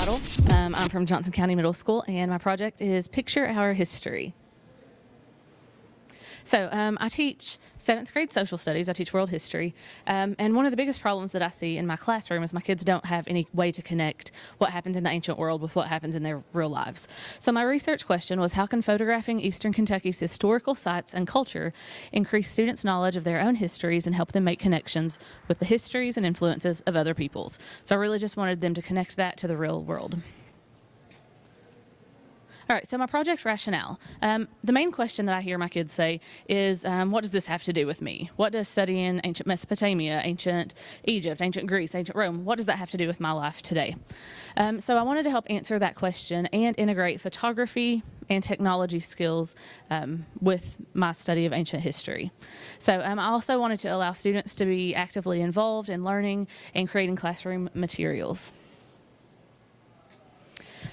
Caudill. I'm from Johnson County Middle School, and my project is Picture Our History. So I teach 7th grade social studies. I teach world history. And one of the biggest problems that I see in my classroom is my kids don't have any way to connect what happens in the ancient world with what happens in their real lives. So my research question was, how can photographing Eastern Kentucky's historical sites and culture increase students' knowledge of their own histories and help them make connections with the histories and influences of other peoples? So I really just wanted them to connect that to the real world. All right, so my project rationale. The main question that I hear my kids say is, what does this have to do with me? What does studying ancient Mesopotamia, ancient Egypt, ancient Greece, ancient Rome, what does that have to do with my life today? So I wanted to help answer that question and integrate photography and technology skills with my study of ancient history. So I also wanted to allow students to be actively involved in learning and creating classroom materials.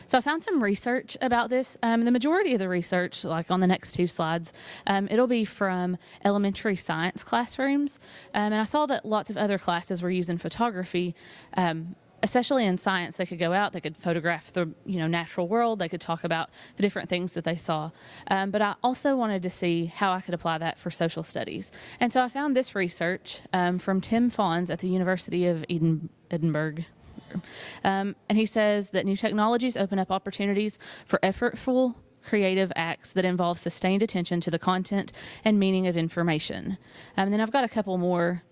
So I found some research about this. The majority of the research, like on the next 2 slides, it'll be from elementary science classrooms. And I saw that lots of other classes were using photography, especially in science. They could go out, they could photograph the natural world, they could talk about the different things that they saw. But I also wanted to see how I could apply that for social studies. And so I found this research from Tim Fawns at the University of Edinburgh. And he says that new technologies open up opportunities for effortful, creative acts that involve sustained attention to the content and meaning of information. And then I've got a couple more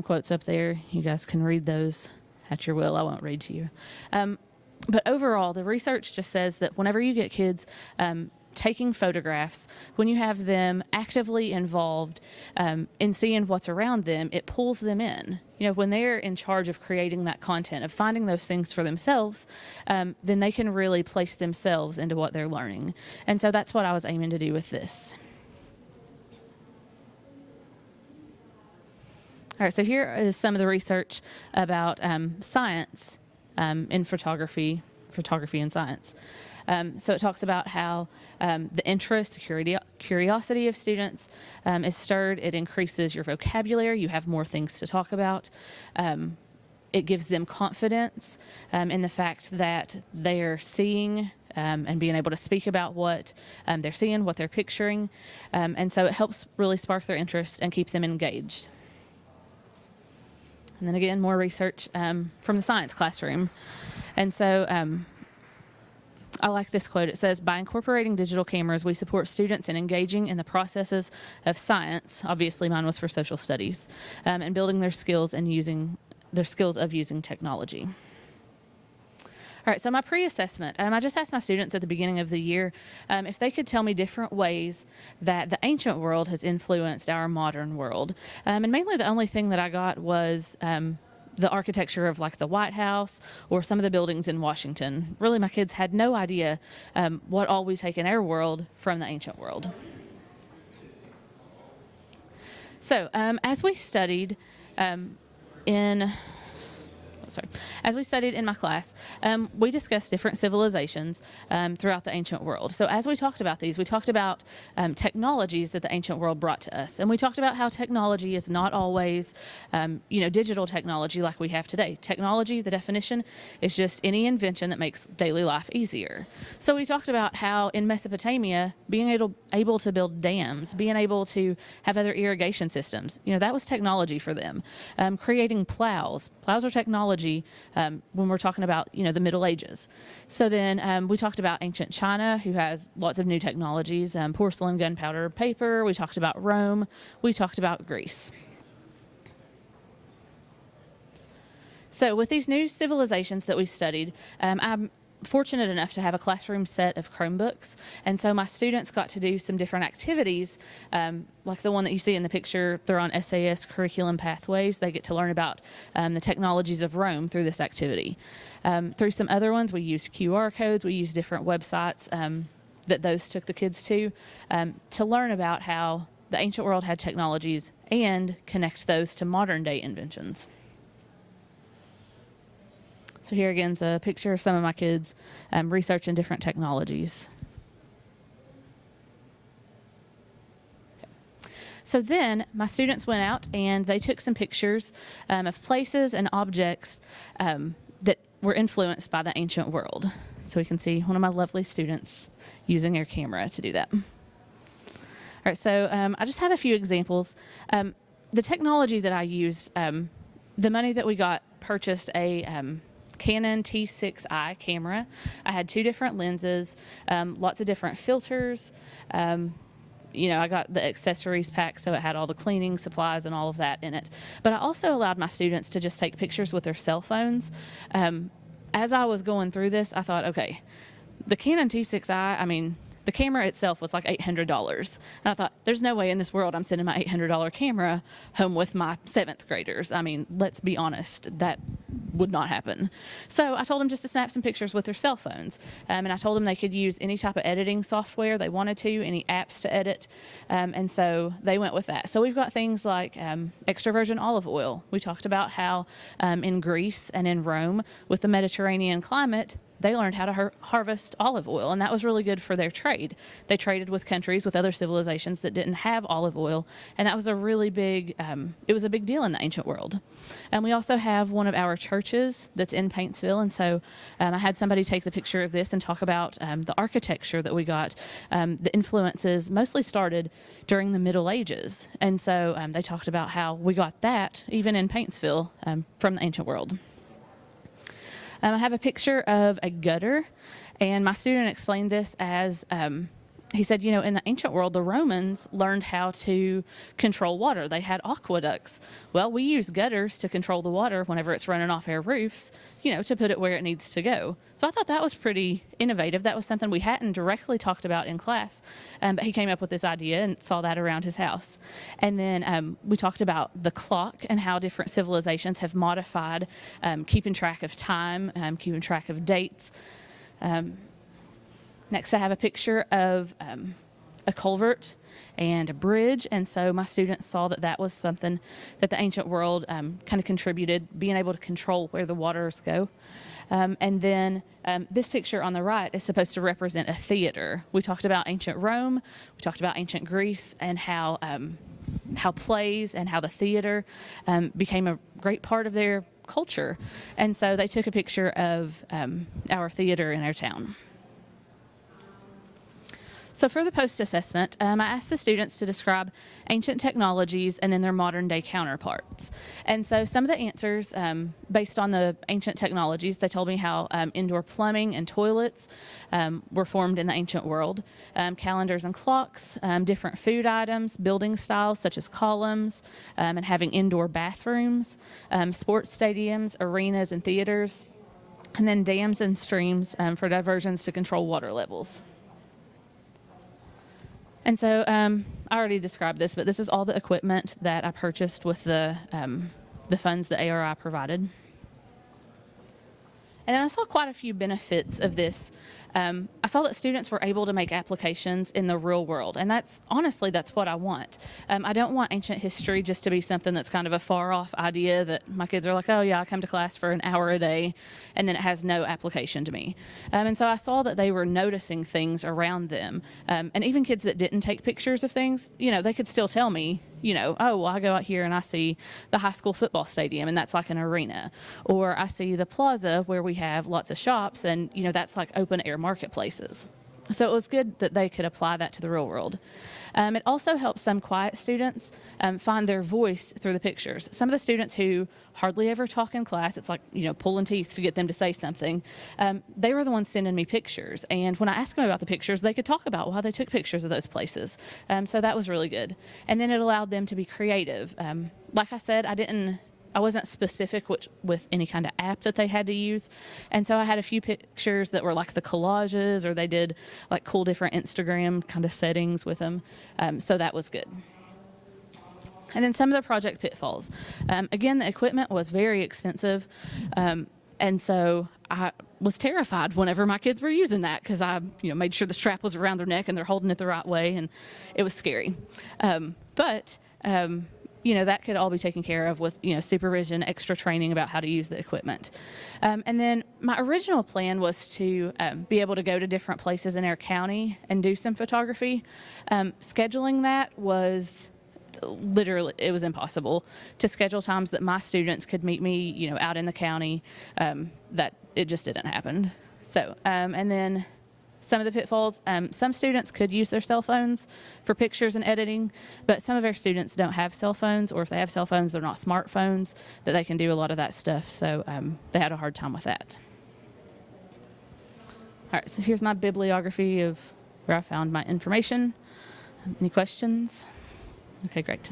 quotes up there. You guys can read those at your will. I won't read to you. But overall, the research just says that whenever you get kids taking photographs, when you have them actively involved in seeing what's around them, it pulls them in. When they're in charge of creating that content, of finding those things for themselves, then they can really place themselves into what they're learning. And so that's what I was aiming to do with this. All right, so here is some of the research about science in photography and science. So it talks about how the interest, the curiosity of students is stirred. It increases your vocabulary. You have more things to talk about. It gives them confidence in the fact that they're seeing and being able to speak about what they're seeing, what they're picturing. And so it helps really spark their interest and keep them engaged. And then again, more research from the science classroom. And so I like this quote. It says, by incorporating digital cameras, we support students in engaging in the processes of science. Obviously, mine was for social studies, and building their skills and using technology. All right, so my pre-assessment, I just asked my students at the beginning of the year if they could tell me different ways that the ancient world has influenced our modern world. And mainly the only thing that I got was the architecture of like the White House or some of the buildings in Washington. Really, my kids had no idea what all we take in our world from the ancient world. So as we studied in my class, we discussed different civilizations throughout the ancient world. So as we talked about these, we talked about technologies that the ancient world brought to us. And we talked about how technology is not always, digital technology like we have today. Technology, the definition, is just any invention that makes daily life easier. So we talked about how in Mesopotamia, being able to build dams, being able to have other irrigation systems, that was technology for them. Creating plows. Plows are technology when we're talking about, the Middle Ages. So then we talked about ancient China, who has lots of new technologies, porcelain, gunpowder, paper. We talked about Rome. We talked about Greece. So with these new civilizations that we studied, I'm fortunate enough to have a classroom set of Chromebooks, and so my students got to do some different activities, like the one that you see in the picture. They're on SAS curriculum pathways. They get to learn about the technologies of Rome through this activity. Through some other ones, we used QR codes. We used different websites that those took the kids to learn about how the ancient world had technologies and connect those to modern day inventions. So here again is a picture of some of my kids researching different technologies. So then my students went out and they took some pictures of places and objects that were influenced by the ancient world. So we can see one of my lovely students using their camera to do that. All right, so I just have a few examples. The technology that I used, the money that we got purchased a Canon T6i camera. I had 2 different lenses, lots of different filters. I got the accessories pack, so it had all the cleaning supplies and all of that in it. But I also allowed my students to just take pictures with their cell phones. As I was going through this, I thought, okay, the Canon T6i, the camera itself was like $800. And I thought, there's no way in this world I'm sending my $800 camera home with my 7th graders. Let's be honest, that would not happen. So I told them just to snap some pictures with their cell phones. And I told them they could use any type of editing software they wanted to, any apps to edit. And so they went with that. So we've got things like extra virgin olive oil. We talked about how in Greece and in Rome, with the Mediterranean climate, they learned how to harvest olive oil, and that was really good for their trade. They traded with countries, with other civilizations that didn't have olive oil, and that was a really big, it was a big deal in the ancient world. And we also have one of our churches that's in Paintsville, and so I had somebody take the picture of this and talk about the architecture that we got. The influences mostly started during the Middle Ages, and so they talked about how we got that, even in Paintsville, from the ancient world. I have a picture of a gutter, and my student explained this as, he said, in the ancient world, the Romans learned how to control water. They had aqueducts. Well, we use gutters to control the water whenever it's running off our roofs, to put it where it needs to go. So I thought that was pretty innovative. That was something we hadn't directly talked about in class, but he came up with this idea and saw that around his house. And then we talked about the clock and how different civilizations have modified keeping track of time, keeping track of dates. Next, I have a picture of a culvert and a bridge, and so my students saw that that was something that the ancient world kind of contributed, being able to control where the waters go. And then this picture on the right is supposed to represent a theater. We talked about ancient Rome, we talked about ancient Greece, and how plays and how the theater became a great part of their culture. And so they took a picture of our theater in our town. So for the post-assessment, I asked the students to describe ancient technologies and then their modern-day counterparts. And so some of the answers, based on the ancient technologies, they told me how indoor plumbing and toilets were formed in the ancient world, calendars and clocks, different food items, building styles such as columns, and having indoor bathrooms, sports stadiums, arenas, and theaters, and then dams and streams for diversions to control water levels. And so I already described this, but this is all the equipment that I purchased with the funds that ARI provided. And then I saw quite a few benefits of this. I saw that students were able to make applications in the real world, and that's what I want. I don't want ancient history just to be something that's kind of a far-off idea that my kids are like, oh yeah, I come to class for an hour a day, and then it has no application to me. And so I saw that they were noticing things around them, and even kids that didn't take pictures of things, they could still tell me, oh, well, I go out here and I see the high school football stadium, and that's like an arena. Or I see the plaza where we have lots of shops, and, that's like open air marketplaces. So it was good that they could apply that to the real world. It also helped some quiet students find their voice through the pictures. Some of the students who hardly ever talk in class, it's like, pulling teeth to get them to say something, they were the ones sending me pictures. And when I asked them about the pictures, they could talk about why they took pictures of those places. So that was really good. And then it allowed them to be creative. Like I said, I wasn't specific with any kind of app that they had to use. And so I had a few pictures that were like the collages, or they did like cool different Instagram kind of settings with them. So that was good. And then some of the project pitfalls. Again, the equipment was very expensive. And so I was terrified whenever my kids were using that, because I made sure the strap was around their neck and they're holding it the right way, and it was scary. But that could all be taken care of with, supervision, extra training about how to use the equipment. And then my original plan was to be able to go to different places in our county and do some photography. Scheduling that was literally, it was impossible to schedule times that my students could meet me, out in the county. That it just didn't happen. So, and then some of the pitfalls, some students could use their cell phones for pictures and editing, but some of our students don't have cell phones, or if they have cell phones, they're not smartphones that they can do a lot of that stuff. So they had a hard time with that. All right, so here's my bibliography of where I found my information. Any questions? Okay, great.